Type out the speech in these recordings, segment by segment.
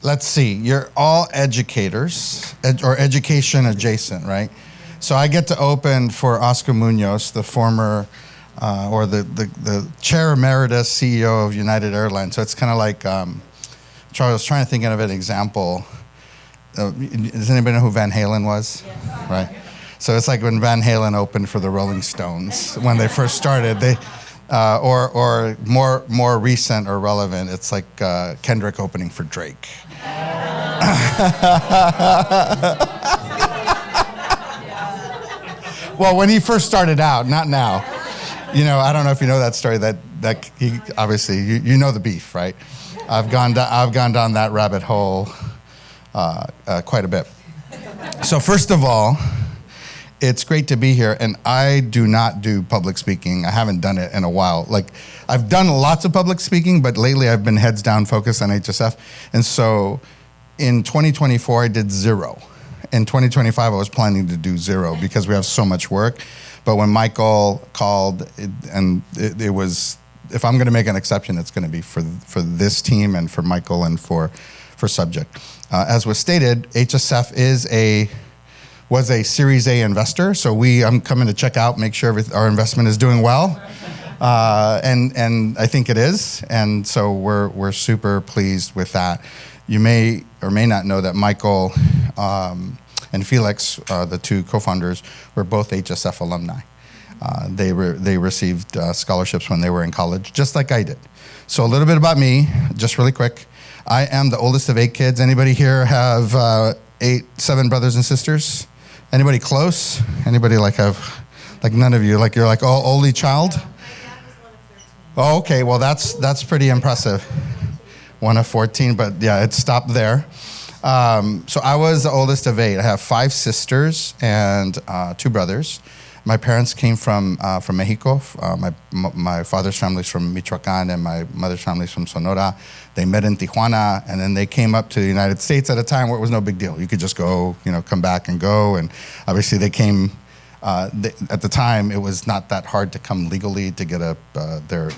let's see, you're all educators, or education adjacent, right? So I get to open for Oscar Munoz, the former, or the chair emeritus CEO of United Airlines. So it's kind of like, I was trying to think of an example. Does anybody know who Van Halen was? Yeah. Right. So it's like when Van Halen opened for the Rolling Stones when they first started. They, or more recent or relevant, it's like Kendrick opening for Drake. Well, when he first started out, not now. You know, I don't know if you know that story. That he obviously you know the beef, right? I've gone down that rabbit hole quite a bit. So first of all, it's great to be here, and I do not do public speaking. I haven't done it in a while. Like, I've done lots of public speaking, but lately I've been heads down focused on HSF. And so in 2024, I did 0. In 2025, I was planning to do 0 because we have so much work. But when Michael called, it was, if I'm going to make an exception, it's going to be for this team and for Michael and for subject. As was stated, HSF was a Series A investor, so I'm coming to check out, make sure our investment is doing well, and I think it is, and so we're super pleased with that. You may or may not know that Michael and Felix, the two co-founders, were both HSF alumni. They received scholarships when they were in college, just like I did. So a little bit about me, just really quick. I am the oldest of 8 kids. Anybody here have 7 brothers and sisters? Anybody close? Anybody have none of you? You're only child? My dad was one of 13. Oh, okay. Well, that's pretty impressive. One of 14, but yeah, it stopped there. So I was the oldest of 8. I have 5 sisters and 2 brothers. My parents came from Mexico. My father's family's from Michoacan and my mother's family's from Sonora. They met in Tijuana, and then they came up to the United States at a time where it was no big deal. You could just go, come back and go. And obviously they came, at the time, it was not that hard to come legally to get their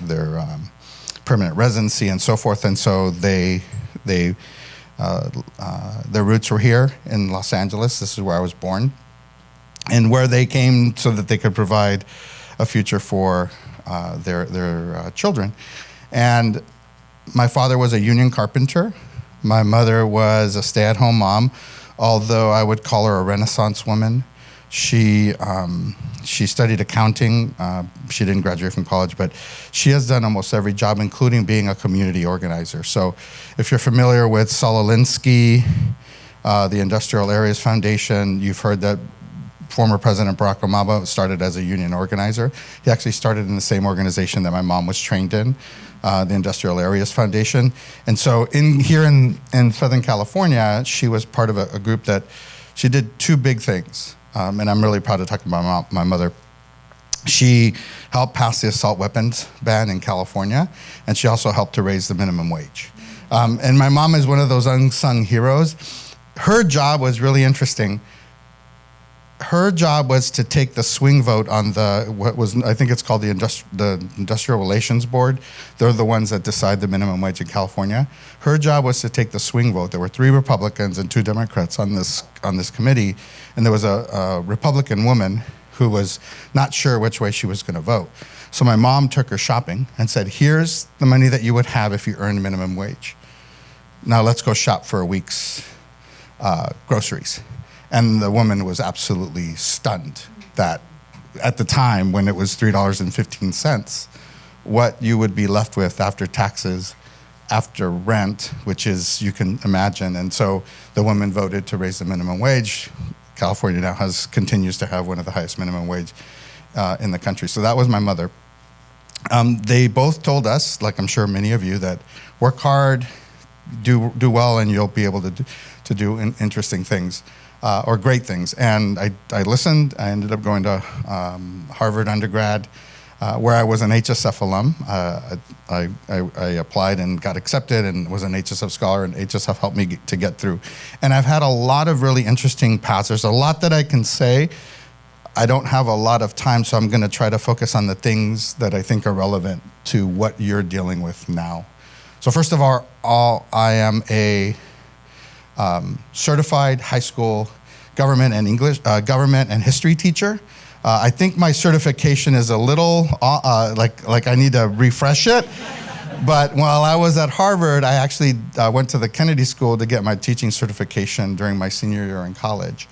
permanent residency and so forth. And so their roots were here in Los Angeles. This is where I was born. And where they came so that they could provide a future for their children. And my father was a union carpenter. My mother was a stay-at-home mom, although I would call her a Renaissance woman. She studied accounting. She didn't graduate from college, but she has done almost every job, including being a community organizer. So if you're familiar with Sololinsky, the Industrial Areas Foundation, you've heard that former President Barack Obama started as a union organizer. He actually started in the same organization that my mom was trained in, the Industrial Areas Foundation. And so here in Southern California, she was part of a group that she did 2 big things. And I'm really proud to talk about my mother. She helped pass the assault weapons ban in California, and she also helped to raise the minimum wage. And my mom is one of those unsung heroes. Her job was really interesting. Her job was to take the swing vote on I think it's called the Industrial Relations Board. They're the ones that decide the minimum wage in California. Her job was to take the swing vote. There were 3 Republicans and 2 Democrats on this committee, and there was a Republican woman who was not sure which way she was going to vote. So my mom took her shopping and said, "Here's the money that you would have if you earned minimum wage. Now let's go shop for a week's groceries." And the woman was absolutely stunned that at the time when it was $3.15, what you would be left with after taxes, after rent, which is, you can imagine. And so the woman voted to raise the minimum wage. California now continues to have one of the highest minimum wage in the country. So that was my mother. They both told us, like I'm sure many of you, that work hard, do well, and you'll be able to do interesting things. Or great things. And I listened. I ended up going to Harvard undergrad, where I was an HSF alum. I applied and got accepted and was an HSF scholar, and HSF helped me to get through. And I've had a lot of really interesting paths. There's a lot that I can say. I don't have a lot of time, so I'm going to try to focus on the things that I think are relevant to what you're dealing with now. So first of all, I am a certified high school government and English, government and history teacher. I think my certification is a little, like I need to refresh it. But while I was at Harvard, I actually went to the Kennedy School to get my teaching certification during my senior year in college.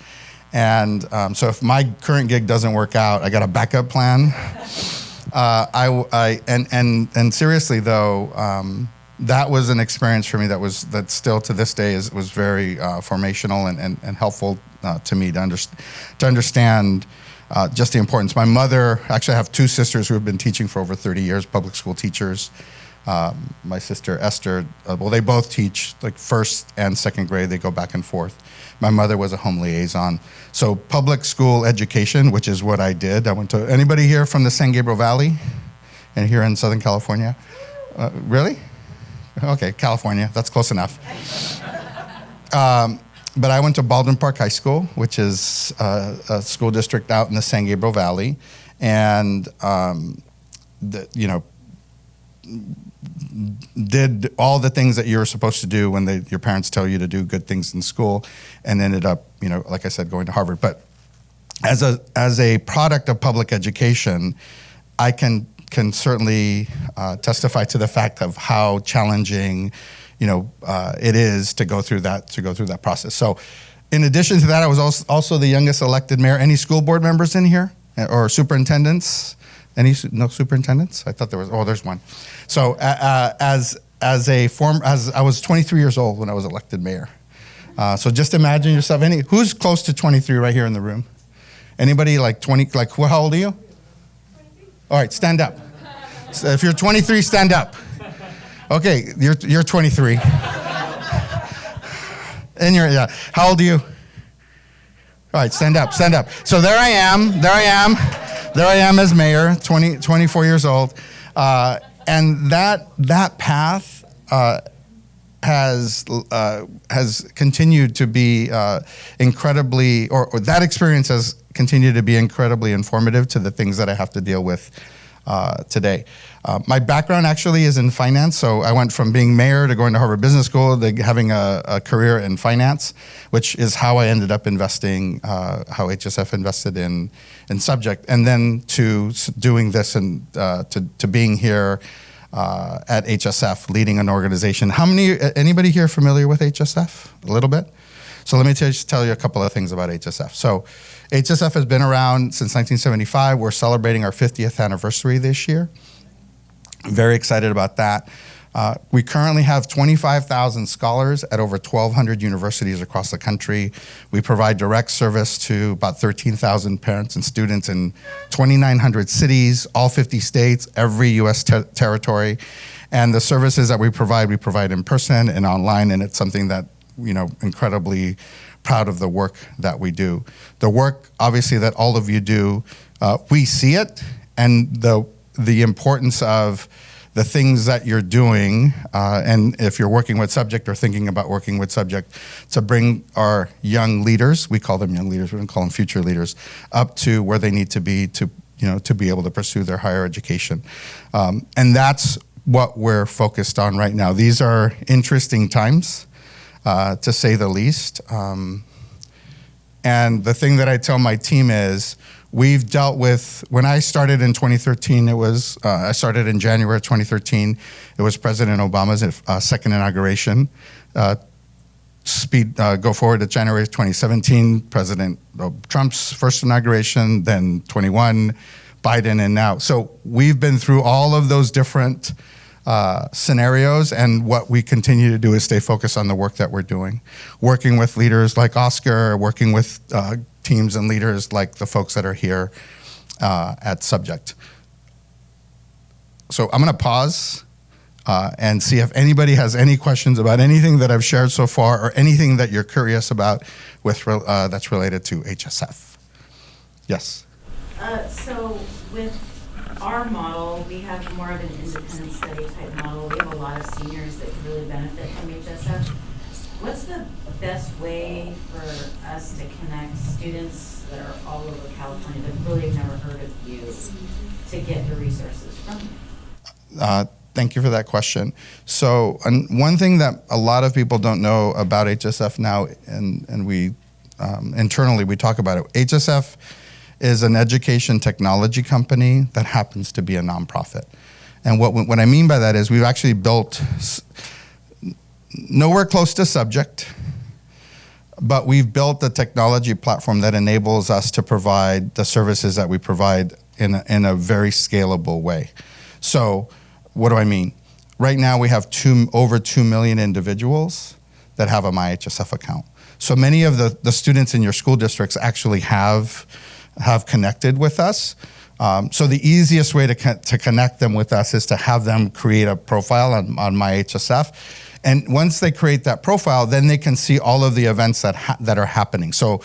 And so if my current gig doesn't work out, I got a backup plan. And seriously though, that was an experience for me that still to this day was very formational and helpful to me to understand just the importance. My mother, actually I have two sisters who have been teaching for over 30 years, public school teachers. My sister Esther, well, they both teach like first and second grade. They go back and forth. My mother was a home liaison. So public school education, which is what I did. I went to, anybody here from the San Gabriel Valley? And here in Southern California? Really? Okay, California, that's close enough. But I went to Baldwin Park High School, which is a school district out in the San Gabriel Valley. And, did all the things that you're supposed to do when your parents tell you to do good things in school, and ended up, like I said, going to Harvard. But as a product of public education, I can certainly testify to the fact of how challenging, it is to go through that process. So, in addition to that, I was also the youngest elected mayor. Any school board members in here or superintendents? No superintendents? I thought there was. Oh, there's one. So as I was 23 years old when I was elected mayor. So just imagine yourself. Who's close to 23 right here in the room? Anybody like 20? Like how old are you? 23. All right, stand up. So if you're 23, stand up. Okay, you're 23. And how old are you? All right, stand up. So there I am as mayor, 24 years old. And that path has continued to be incredibly, or that experience has continued to be incredibly informative to the things that I have to deal with today. My background actually is in finance, so I went from being mayor to going to Harvard Business School to having a career in finance, which is how I ended up investing, how HSF invested in Subject, and then to doing this and to being here at HSF, leading an organization. Anybody here familiar with HSF? A little bit? So let me just tell you a couple of things about HSF. So HSF has been around since 1975. We're celebrating our 50th anniversary this year. I'm very excited about that. We currently have 25,000 scholars at over 1,200 universities across the country. We provide direct service to about 13,000 parents and students in 2,900 cities, all 50 states, every U.S. territory. And the services that we provide in person and online, and it's something that, incredibly proud of the work that we do. The work, obviously, that all of you do, we see it, and the importance of the things that you're doing, and if you're working with Subject or thinking about working with Subject, to bring our young leaders, we call them young leaders, we don't call them future leaders, up to where they need to be to be able to pursue their higher education. And that's what we're focused on right now. These are interesting times, to say the least. And the thing that I tell my team is, we've dealt with, when I started in 2013, I started in January 2013. It was President Obama's second inauguration. Go forward to January 2017, President Trump's first inauguration, then 21, Biden, and now. So we've been through all of those different scenarios, and what we continue to do is stay focused on the work that we're doing. Working with leaders like Oscar, working with teams and leaders like the folks that are here at Subject. So I'm going to pause and see if anybody has any questions about anything that I've shared so far, or anything that you're curious about that's related to HSF. Yes? So with our model, we have more of an independent study type model. We have a lot of seniors that can really benefit from HSF. What's the best way for us to connect students that are all over California that really have never heard of you to get the resources from you? Thank you for that question. So one thing that a lot of people don't know about HSF now, and we internally we talk about it, HSF is an education technology company that happens to be a nonprofit. And what I mean by that is we've actually built nowhere close to subject, but we've built a technology platform that enables us to provide the services that we provide in a very scalable way. So what do I mean? Right now we have over 2 million individuals that have a MyHSF account. So many of the students in your school districts actually have connected with us. So the easiest way to connect them with us is to have them create a profile on MyHSF. And once they create that profile, then they can see all of the events that are happening. So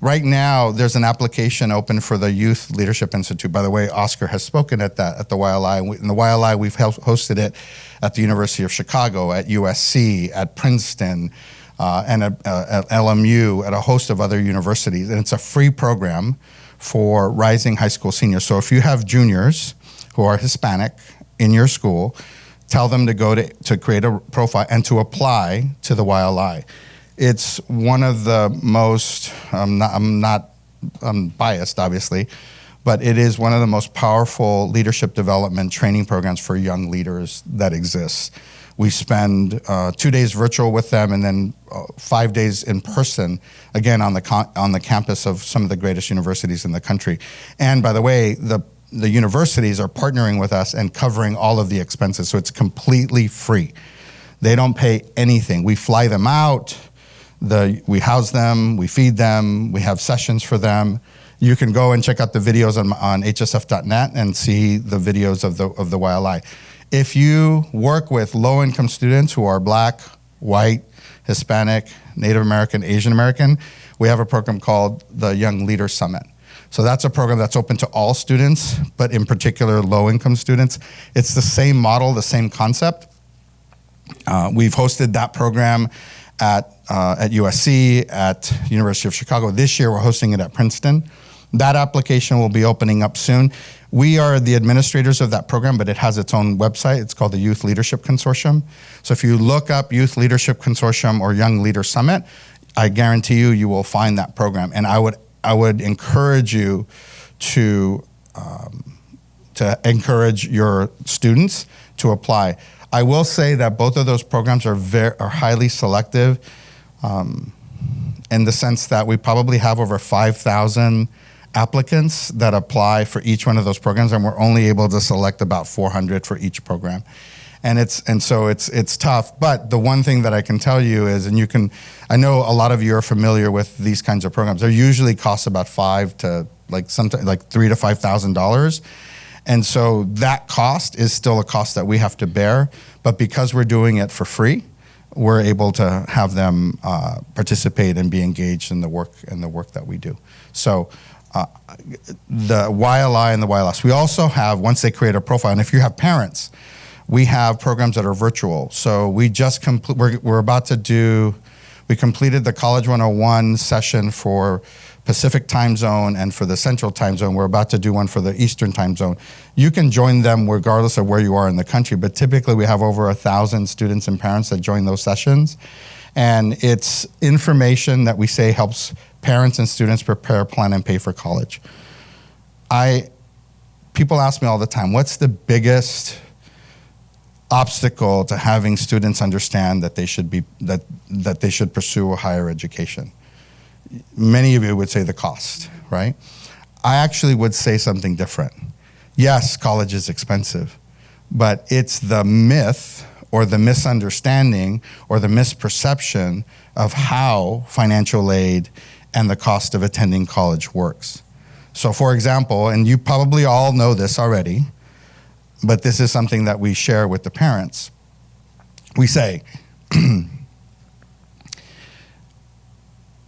right now, there's an application open for the Youth Leadership Institute. By the way, Oscar has spoken at the YLI. In the YLI, we've hosted it at the University of Chicago, at USC, at Princeton, and at LMU, at a host of other universities. And it's a free program for rising high school seniors. So if you have juniors who are Hispanic in your school, tell them to go to create a profile and to apply to the YLI. It's one of the most, I'm biased obviously, but it is one of the most powerful leadership development training programs for young leaders that exists. We spend 2 days virtual with them and then 5 days in person, again on the campus of some of the greatest universities in the country. And by the way, the universities are partnering with us and covering all of the expenses, so it's completely free. They don't pay anything. We fly them out, we house them, we feed them, we have sessions for them. You can go and check out the videos on hsf.net and see the videos of the YLI. If you work with low-income students who are Black, white, Hispanic, Native American, Asian American, we have a program called the Young Leader Summit. So that's a program that's open to all students, but in particular low-income students. It's the same model, the same concept. We've hosted that program at USC, at University of Chicago. This year we're hosting it at Princeton. That application will be opening up soon. We are the administrators of that program, but it has its own website. It's called the Youth Leadership Consortium. So if you look up Youth Leadership Consortium or Young Leader Summit, I guarantee you will find that program. And I would encourage you to encourage your students to apply. I will say that both of those programs are highly selective in the sense that we probably have over 5,000 applicants that apply for each one of those programs, and we're only able to select about 400 for each program. So it's tough, but the one thing that I can tell you is, I know a lot of you are familiar with these kinds of programs. They usually cost about $3,000 to $5,000. And so that cost is still a cost that we have to bear, but because we're doing it for free, we're able to have them participate and be engaged in the work that we do. So the YLI and the YLS. We also have, once they create a profile, and if you have parents, we have programs that are virtual. So we just we completed the College 101 session for Pacific time zone and for the Central time zone. We're about to do one for the Eastern time zone. You can join them regardless of where you are in the country, but typically we have over 1,000 students and parents that join those sessions. And it's information that we say helps parents and students prepare, plan, and pay for college. People ask me all the time, what's the biggest obstacle to having students understand that they should pursue a higher education? Many of you would say the cost, right? I actually would say something different. Yes, college is expensive, but it's the myth or the misunderstanding or the misperception of how financial aid and the cost of attending college works. So for example, and you probably all know this already, but this is something that we share with the parents. We say,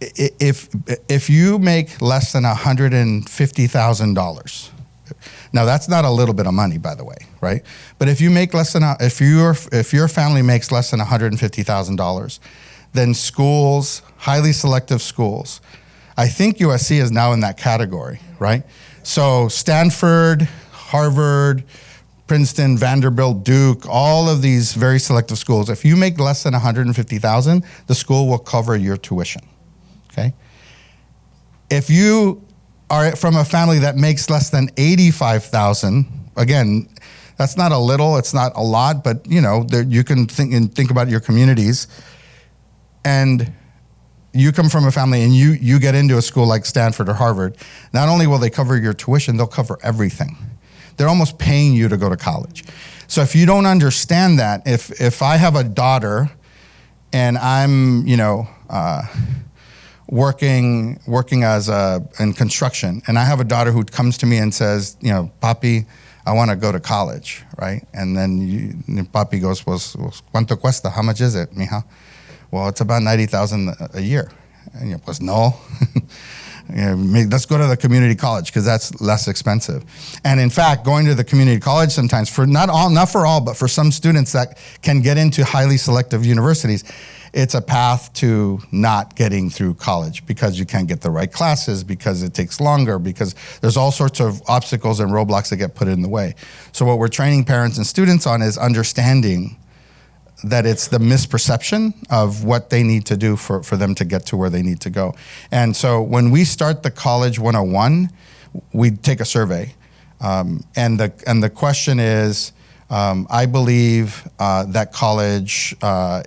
if you make less than $150,000, now that's not a little bit of money, by the way, right? But if your family makes less than $150,000, then schools, highly selective schools, I think USC is now in that category, right? So Stanford, Harvard, Princeton, Vanderbilt, Duke, all of these very selective schools, if you make less than $150,000, the school will cover your tuition, okay? If you are from a family that makes less than $85,000, again, that's not a little, it's not a lot, but you know, you can think about your communities, and you come from a family and you get into a school like Stanford or Harvard, not only will they cover your tuition, they'll cover everything. They're almost paying you to go to college. So if you don't understand that, if I have a daughter and I'm, you know, working as in construction, and I have a daughter who comes to me and says, you know, Papi, I want to go to college, right? And then Papi goes, pues, ¿cuánto cuesta? How much is it, mija? Well, it's about $90,000 a year. And you know, pues no. You know, let's go to the community college because that's less expensive. And in fact, going to the community college sometimes, for not for all, but for some students that can get into highly selective universities, it's a path to not getting through college because you can't get the right classes, because it takes longer, because there's all sorts of obstacles and roadblocks that get put in the way. So what we're training parents and students on is understanding that it's the misperception of what they need to do for them to get to where they need to go. And so when we start the College 101, we take a survey. And the question is, I believe that college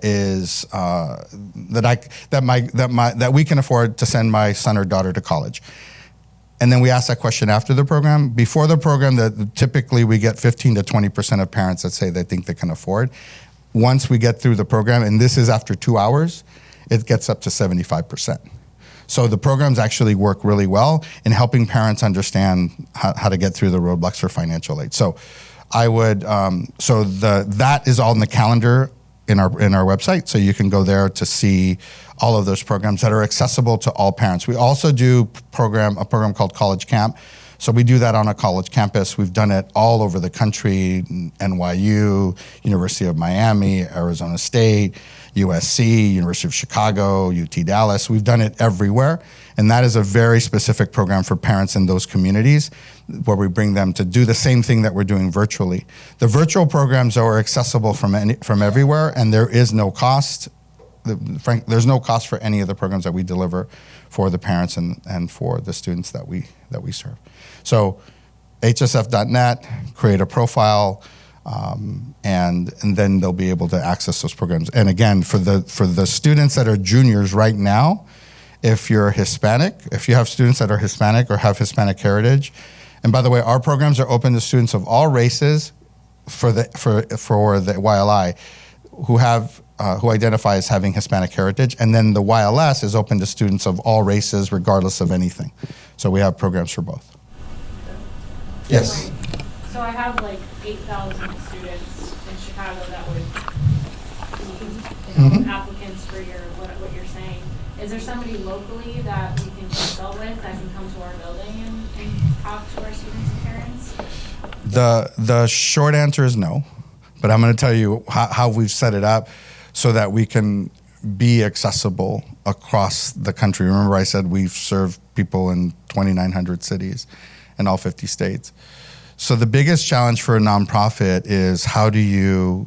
is that we can afford to send my son or daughter to college. And then we ask that question after the program. Before the program, typically we get 15 to 20% of parents that say they think they can afford. Once we get through the program, and this is after 2 hours, it gets up to 75%. So the programs actually work really well in helping parents understand how to get through the roadblocks for financial aid. So I would, that is all in the calendar in our website, so you can go there to see all of those programs that are accessible to all parents. We also do a program called College Camp. So we do that on a college campus. We've done it all over the country: NYU, University of Miami, Arizona State, USC, University of Chicago, UT Dallas. We've done it everywhere. And that is a very specific program for parents in those communities where we bring them to do the same thing that we're doing virtually. The virtual programs are accessible from everywhere, and there is no cost. There's no cost for any of the programs that we deliver for the parents and for the students that we serve. So hsf.net, create a profile, and then they'll be able to access those programs. And again, for the students that are juniors right now, if you're Hispanic, if you have students that are Hispanic or have Hispanic heritage, and by the way, our programs are open to students of all races for the YLI who identify as having Hispanic heritage, and then the YLS is open to students of all races regardless of anything. So we have programs for both. Yes. So I have like 8,000 students in Chicago that would be applicants for what you're saying. Is there somebody locally that we can consult with that can come to our building and talk to our students and parents? The short answer is no, but I'm going to tell you how we've set it up so that we can be accessible across the country. Remember I said we've served people in 2,900 cities in all 50 states. So the biggest challenge for a nonprofit is how do you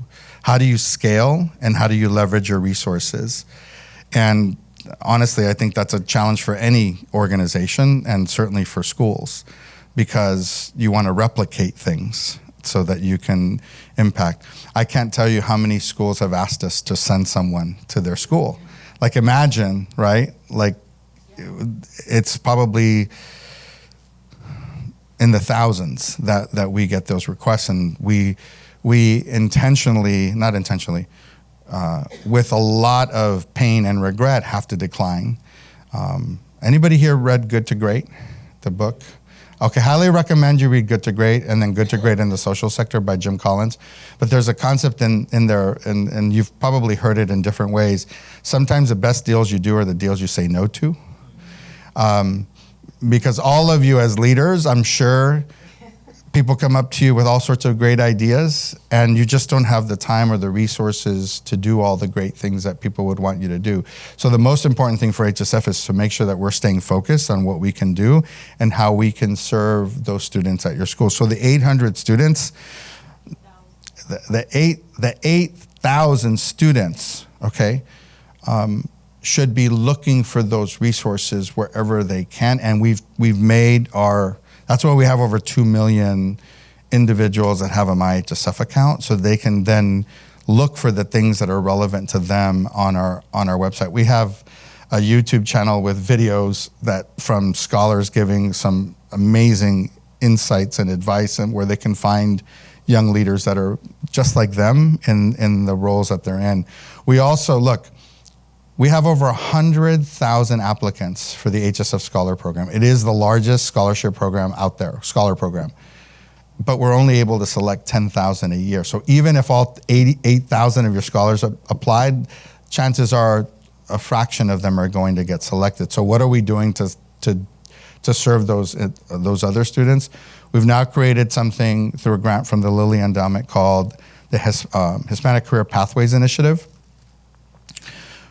scale and how do you leverage your resources? And honestly, I think that's a challenge for any organization and certainly for schools, because you want to replicate things so that you can impact. I can't tell you how many schools have asked us to send someone to their school. Like imagine, right? Like it's probably in the thousands that we get those requests, and we intentionally, not intentionally, with a lot of pain and regret have to decline. Anybody here read Good to Great, the book? Okay, highly recommend you read Good to Great and then Good to Great in the Social Sector by Jim Collins. But there's a concept in there, and you've probably heard it in different ways. Sometimes the best deals you do are the deals you say no to. Because all of you as leaders, I'm sure people come up to you with all sorts of great ideas, and you just don't have the time or the resources to do all the great things that people would want you to do. So the most important thing for HSF is to make sure that we're staying focused on what we can do and how we can serve those students at your school. So the 800 students, the 8,000 students, okay, should be looking for those resources wherever they can. And we've made that's why we have over 2 million individuals that have a MyHSF account, so they can then look for the things that are relevant to them on our website. We have a YouTube channel with videos from scholars giving some amazing insights and advice, and where they can find young leaders that are just like them in the roles that they're in. We also, we have over 100,000 applicants for the HSF Scholar Program. It is the largest scholarship program out there, scholar program. But we're only able to select 10,000 a year. So even if all 88,000 of your scholars applied, chances are a fraction of them are going to get selected. So what are we doing to serve those other students? We've now created something through a grant from the Lilly Endowment called the Hispanic Career Pathways Initiative,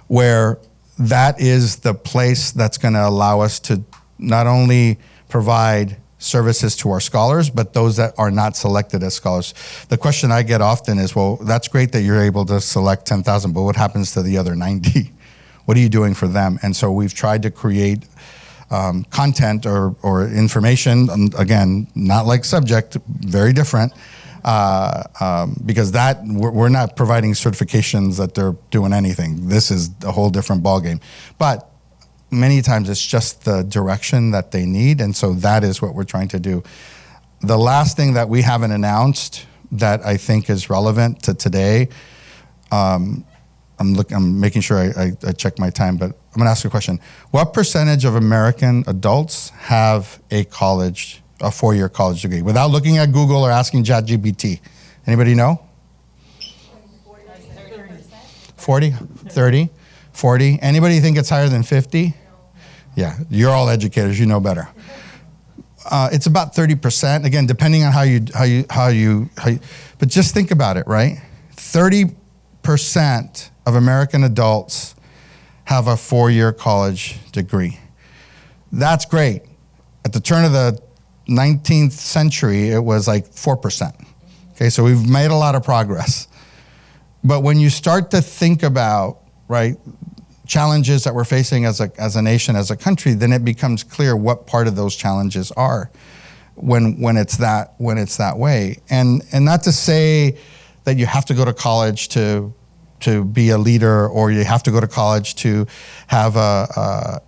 where that is the place that's going to allow us to not only provide services to our scholars, but those that are not selected as scholars. The question I get often is, well, that's great that you're able to select 10,000, but what happens to the other 90? What are you doing for them? And so we've tried to create content or information, again, not like subject, very different, because we're not providing certifications that they're doing anything. This is a whole different ballgame. But many times it's just the direction that they need, and so that is what we're trying to do. The last thing that we haven't announced that I think is relevant to today, I'm making sure I check my time, but I'm going to ask you a question. What percentage of American adults have a 4-year college degree? Without looking at Google or asking ChatGPT. Anybody know? 40? 30? 40? Anybody think it's higher than 50? Yeah, you're all educators, you know better. It's about 30%. Again, depending on how you, but just think about it, right? 30% of American adults have a 4-year college degree. That's great. At the turn of the 19th century, it was like 4%. Okay, so we've made a lot of progress. But when you start to think about, right, challenges that we're facing as a nation, as a country, then it becomes clear what part of those challenges are when it's that way. And not to say that you have to go to college to be a leader, or you have to go to college to have a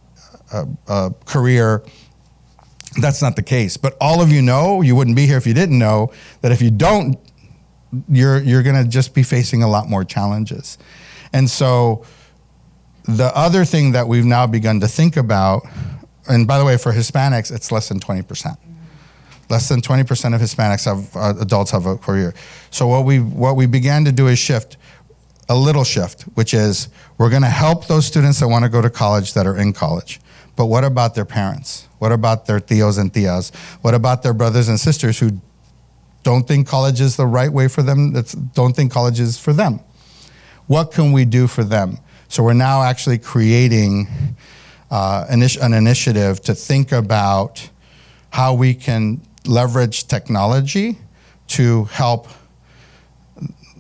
career. That's not the case. But all of you know, you wouldn't be here if you didn't know, that if you don't, you're going to just be facing a lot more challenges. And so the other thing that we've now begun to think about, and by the way, for Hispanics, it's less than 20%. Less than 20% of Hispanics adults have a career. So what we began to do is a little shift, which is we're going to help those students that want to go to college that are in college. But what about their parents? What about their tios and tias? What about their brothers and sisters who don't think college is the right way for them, don't think college is for them? What can we do for them? So we're now actually creating an initiative to think about how we can leverage technology to help,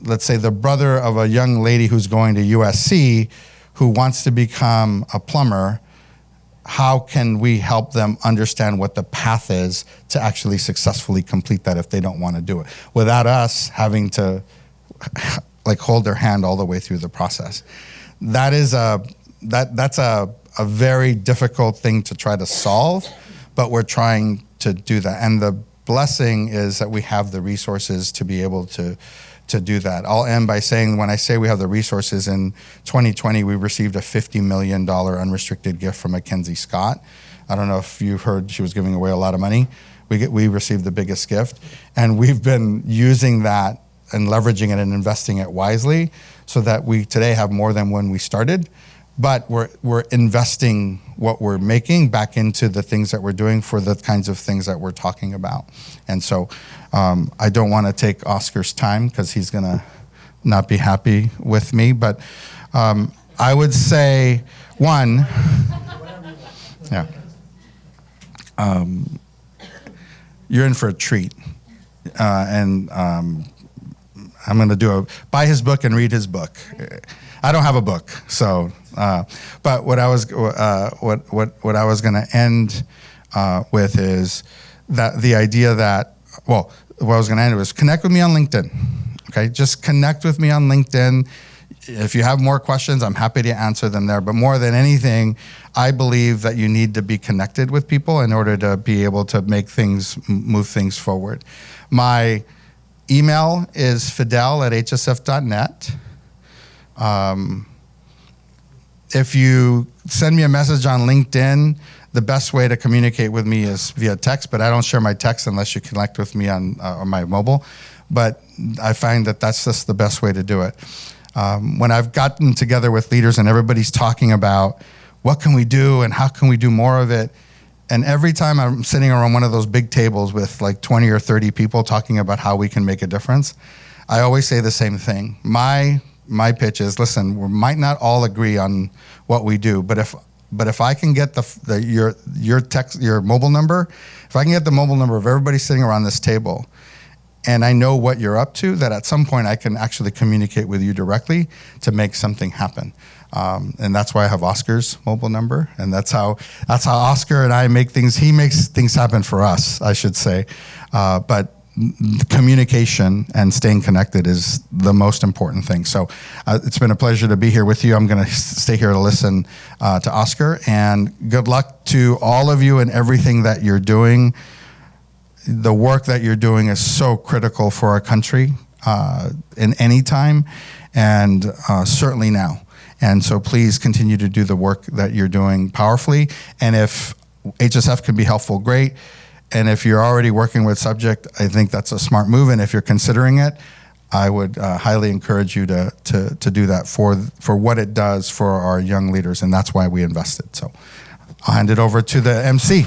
let's say, the brother of a young lady who's going to USC who wants to become a plumber. How can we help them understand what the path is to actually successfully complete that if they don't want to do it, without us having to hold their hand all the way through the process? That's a very difficult thing to try to solve, but we're trying to do that. And the blessing is that we have the resources to be able to do that. I'll end by saying, when I say we have the resources, in 2020, we received a $50 million unrestricted gift from Mackenzie Scott. I don't know if you've heard, she was giving away a lot of money. We received the biggest gift, and we've been using that and leveraging it and investing it wisely so that we today have more than when we started. But we're investing what we're making back into the things that we're doing for the kinds of things that we're talking about. And so I don't want to take Oscar's time because he's going to not be happy with me. But I would say, one, yeah, you're in for a treat. And I'm going to buy his book and read his book. I don't have a book, so. But what I was what I was going to end with is that the idea that, well, what I was going to end was connect with me on LinkedIn. Okay, just connect with me on LinkedIn. If you have more questions, I'm happy to answer them there. But more than anything, I believe that you need to be connected with people in order to be able to move things forward. My email is fidel@hsf.net. If you send me a message on LinkedIn, the best way to communicate with me is via text, but I don't share my text unless you connect with me on my mobile. But I find that that's just the best way to do it. When I've gotten together with leaders and everybody's talking about what can we do and how can we do more of it, and every time I'm sitting around one of those big tables with like 20 or 30 people talking about how we can make a difference, I always say the same thing. My pitch is, listen, we might not all agree on what we do, but if I can get your mobile number, if I can get the mobile number of everybody sitting around this table, and I know what you're up to, that at some point I can actually communicate with you directly to make something happen. And that's why I have Oscar's mobile number, and that's how Oscar and I make things. He makes things happen for us, I should say. But communication and staying connected is the most important thing. So it's been a pleasure to be here with you. I'm going to stay here to listen to Oscar, and good luck to all of you and everything that you're doing. The work that you're doing is so critical for our country in any time, and certainly now. And so please continue to do the work that you're doing powerfully. And if HSF can be helpful, great. And if you're already working with subject, I think that's a smart move. And if you're considering it, I would highly encourage you to do that for what it does for our young leaders. And that's why we invested. So I'll hand it over to the MC.